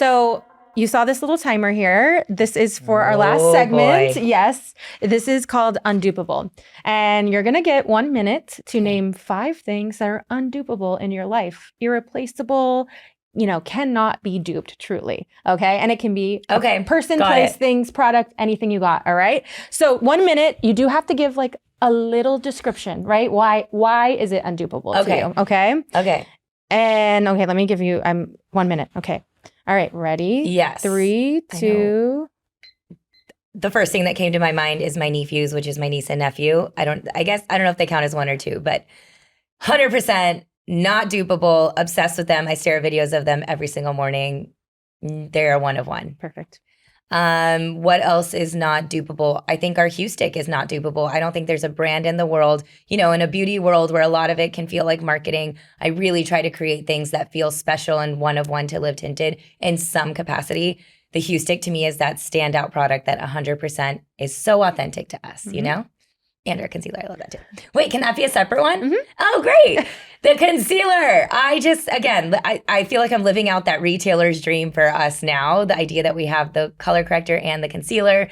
So you saw this little timer here. This is for our last segment. Boy. Yes. This is called Undupable. And you're going to get 1 minute to name 5 things that are undupable in your life. Irreplaceable, cannot be duped truly. Okay. And it can be a person, place, things, product, anything you got. All right. So 1 minute, you do have to give like a little description, right? Why is it undupable to you? Okay. Okay. And let me give you 1 minute. Okay. All right, ready? Yes. 3, 2. The first thing that came to my mind is my nephews, which is my niece and nephew. I don't know if they count as 1 or 2, but 100% not dupable, obsessed with them. I stare at videos of them every single morning. They're 1 of 1. Perfect. What else is not dupable? I think our Hue Stick is not dupable. I don't think there's a brand in the world, in a beauty world where a lot of it can feel like marketing. I really try to create things that feel special and 1 of 1 to Live Tinted in some capacity. The Hue Stick to me is that standout product that 100% is so authentic to us, And our concealer, I love that too. Wait, can that be a separate one? Mm-hmm. Oh, great. The concealer. I feel like I'm living out that retailer's dream for us now. The idea that we have the color corrector and the concealer.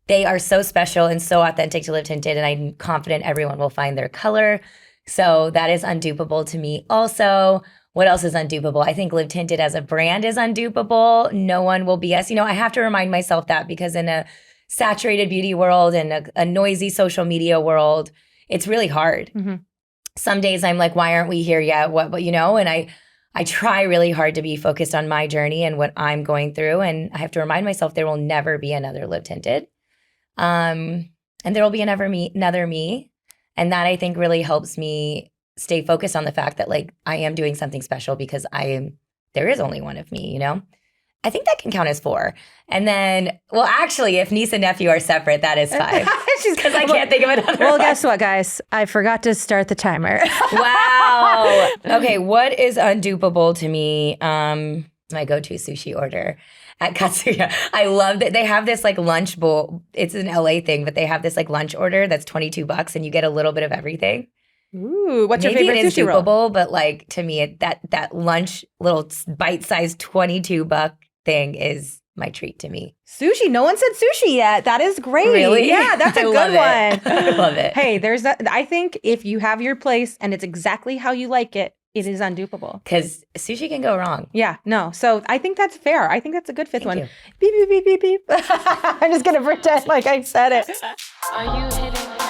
They are so special and so authentic to Live Tinted, and I'm confident everyone will find their color. So that is undupable to me also. What else is undupable? I think Live Tinted as a brand is undupable. No one will BS. I have to remind myself that because in a saturated beauty world and a noisy social media world, it's really hard. Mm-hmm. Some days I'm like, why aren't we here yet? And I try really hard to be focused on my journey and what I'm going through. And I have to remind myself there will never be another Live Tinted. And there will be another me. And that I think really helps me stay focused on the fact that like I am doing something special because there is only 1 of me, I think that can count as 4. And then, actually, if niece and nephew are separate, that is 5. Because I can't think of another Well, one. guess what, guys? I forgot to start the timer. Wow. Okay, what is undupable to me? My go-to sushi order at Katsuya. I love that they have this like lunch bowl. It's an LA thing, but they have this like lunch order that's $22 and you get a little bit of everything. Ooh, what's your Maybe favorite it is sushi roll? dupable, but like to me, that lunch little bite-sized $22 thing is my treat to me. Sushi. No one said sushi yet. That is great. Really? Yeah, that's a good one. I love it. Hey, I think if you have your place and it's exactly how you like it, it is undupable. Because sushi can go wrong. Yeah, no. So I think that's fair. I think that's a good 5th one. You. Beep, beep, beep, beep, beep. I'm just going to pretend like I said it. Are you hitting